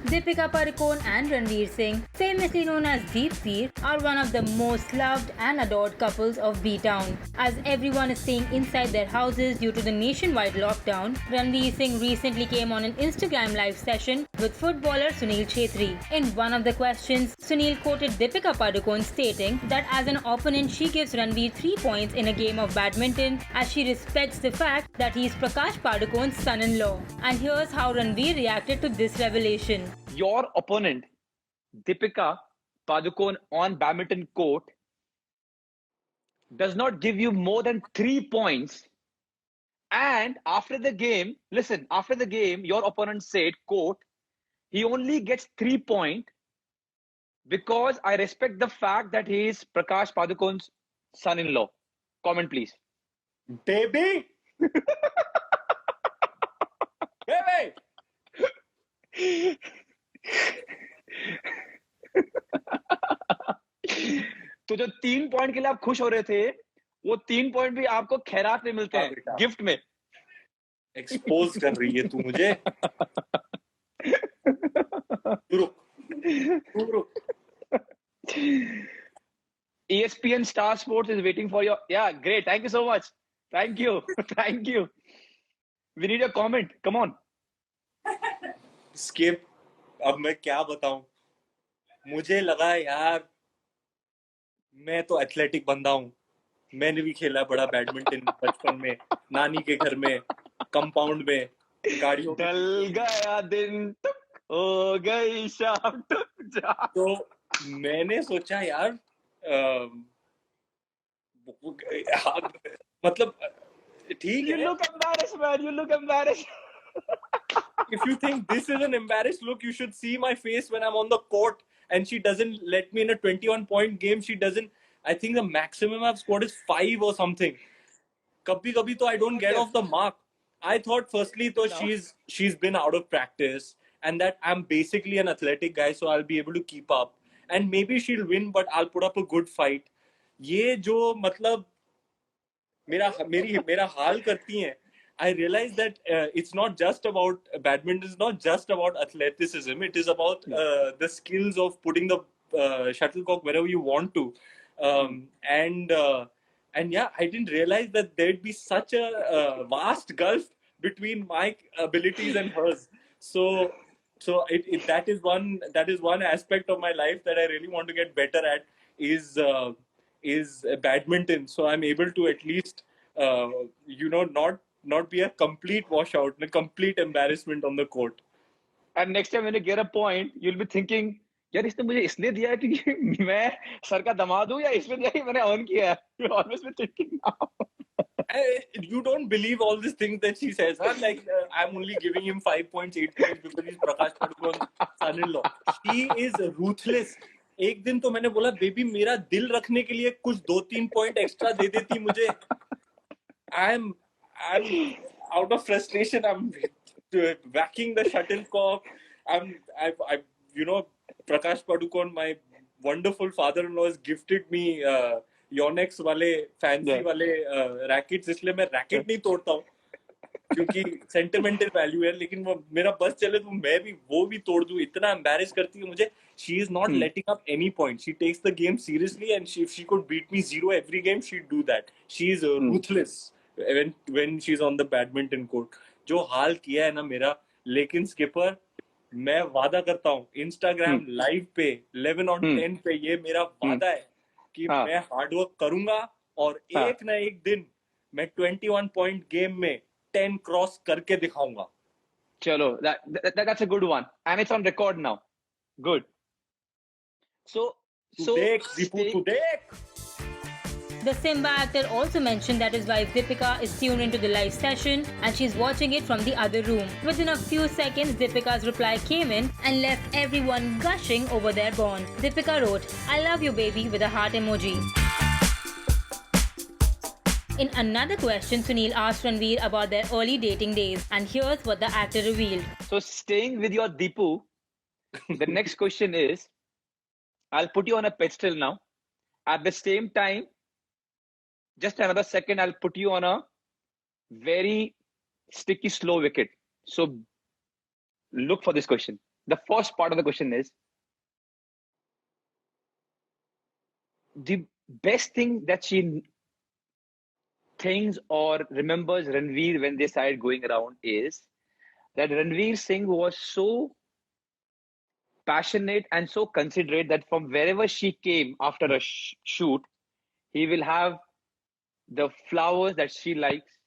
Deepika Padukone and Ranveer Singh, famously known as Deep Veer, are one of the most loved and adored couples of B-Town. As everyone is staying inside their houses due to the nationwide lockdown, Ranveer Singh recently came on an Instagram live session with footballer Sunil Chhetri. In one of the questions, Sunil quoted Deepika Padukone stating that as an opponent she gives Ranveer 3 points in a game of badminton as she respects the fact that he is Prakash Padukone's son-in-law. And here's how Ranveer reacted to this revelation. Your opponent, Deepika Padukone on badminton court, does not give you more than 3 points. And after the game, listen, after the game, your opponent said, quote, he only gets 3 points because I respect the fact that he is Prakash Padukone's son-in-law. Comment, please. Baby! Baby! तो जो 3 point के लिए आप खुश हो रहे थे, वो 3 पॉइंट भी आपको खैरात में मिलते हैं, गिफ्ट में। एक्सपोज कर रही है तू मुझे। रुक। ESPN Star Sports is waiting for your. Yeah, great. Thank you so much. Thank you. Thank you. We need a comment. Come on. Skip. अब मैं क्या बताऊं? मुझे लगा यार मैं तो एथलेटिक बंदा हूं, मैंने भी खेला बड़ा बैडमिंटन बचपन में, नानी के घर में, कंपाउंड में, गाड़ियों में। ढल गया दिन टुक हो गई शाम टुक जा। तो मैंने सोचा यार मतलब ठीक है। You look embarrassed, man. You look embarrassed. If you think this is an embarrassed look, you should see my face when I'm on the court and she doesn't let me in a 21-point game. She doesn't. I think the maximum I've scored is 5 or something. Kabhi to I don't get off the mark. I thought firstly though she's been out of practice and that I'm basically an athletic guy, so I'll be able to keep up and maybe she'll win, but I'll put up a good fight. ये जो मतलब मेरा हाल करती हैं. I realized that it's not just about badminton. It's not just about athleticism. It is about the skills of putting the shuttlecock wherever you want to. And yeah, I didn't realize that there'd be such a vast gulf between my abilities and hers. So that is one aspect of my life that I really want to get better at is badminton. So I'm able to at least not be a complete washout, a complete embarrassment on the court. And next time when you get a point, you'll be thinking, यार इसने मुझे इसलिए दिया है कि मैं sir का दामाद हूँ या इसलिए दिया कि मैंने earn किया है? You'll always be thinking now. You don't believe all these things that she says, huh? Like I'm only giving him 5 points, 8 points because he's Prakash Padukone's son-in-law. She is ruthless. एक दिन तो मैंने बोला baby मेरा दिल रखने के लिए कुछ 2-3 पॉइंट एक्स्ट्रा दे देती मुझे. I'm out of frustration. I'm whacking the shuttlecock. Prakash Padukone, my wonderful father-in-law, has gifted me Yonex वाले fancy वाले rackets. इसलिए मैं racket नहीं तोड़ता हूँ क्योंकि sentimental value है. लेकिन वो मेरा बस चले तो मैं भी वो भी तोड़ दूँ. इतना embarrass करती है मुझे. She is not letting up any point. She takes the game seriously, and if she could beat me 0 every game, she'd do that. She is ruthless when she's on the badminton court. जो हाल किया है ना मेरा, लेकिन skipper मैं वादा करता हूँ Instagram live पे 11 और 10 पे ये मेरा वादा है कि मैं हार्ड वर्क करूंगा और एक ना एक दिन मैं 21 पॉइंट गेम में 10 क्रॉस करके दिखाऊंगा. चलो, that's a good one and it's on record now. Good. So The Simba actor also mentioned that his wife Deepika is tuned into the live session and she's watching it from the other room. Within a few seconds, Deepika's reply came in and left everyone gushing over their bond. Deepika wrote, "I love you baby" with a heart emoji. In another question, Sunil asked Ranveer about their early dating days, and here's what the actor revealed. So staying with your Deepu, the next question is, I'll put you on a pedestal now. At the same time, just another second, I'll put you on a very sticky, slow wicket. So look for this question. the first part of the question is the best thing that she thinks or remembers Ranveer when they started going around is that Ranveer Singh was so passionate and so considerate that from wherever she came after a shoot, he will have the flowers that she likes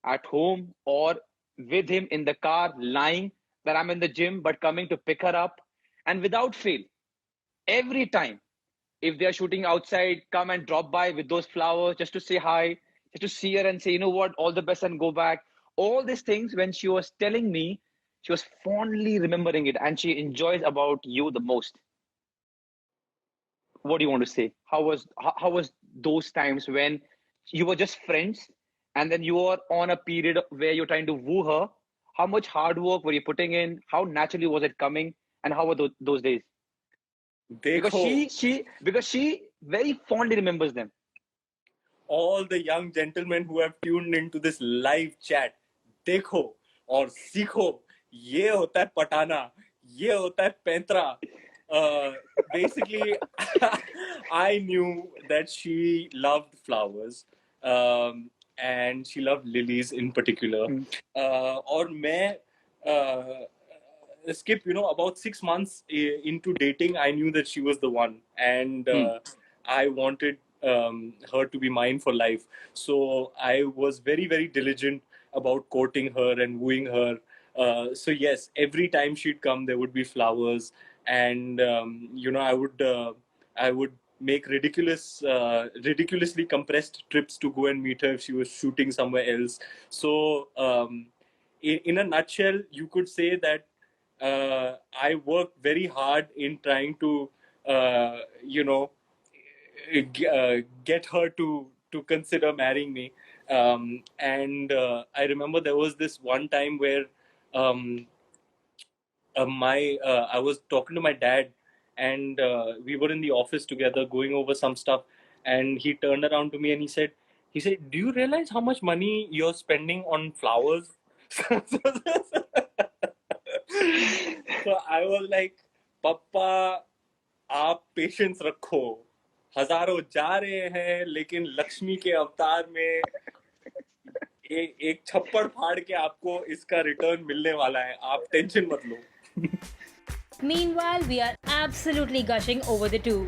at home or with him in the car, lying that I'm in the gym, but coming to pick her up. And without fail, every time, if they are shooting outside, come and drop by with those flowers just to say hi, just to see her and say, you know what, all the best and go back. All these things, when she was telling me, she was fondly remembering it and she enjoys about you the most. What do you want to say? How was those times when you were just friends and then you were on a period where you're trying to woo her? How much hard work were you putting in? How naturally was it coming? And how were those days? Because देखो, she very fondly remembers them. all the young gentlemen who have tuned into this live chat, देखो और सीखो, ये होता है पटाना, ये होता है पैंतरा. Basically, I knew that she loved flowers, and she loved lilies in particular. और मैं Skip, about 6 months into dating, I knew that she was the one, and I wanted her to be mine for life. So I was very, very diligent about courting her and wooing her. So yes, every time she'd come, there would be flowers, and I would make ridiculously compressed trips to go and meet her if she was shooting somewhere else. So in a nutshell, you could say that I worked very hard in trying to, get her to consider marrying me. And I remember there was this one time where I was talking to my dad, and we were in the office together going over some stuff, and he turned around to me and he said, "Do you realize how much money you're spending on flowers?" So I was like, "Papa, आप patience रखो, हजारों जा रहे हैं लेकिन लक्ष्मी के अवतार में एक छप्पड़ फाड़ के आपको इसका रिटर्न मिलने वाला है, आप टेंशन मत लो." Meanwhile, we are absolutely gushing over the two.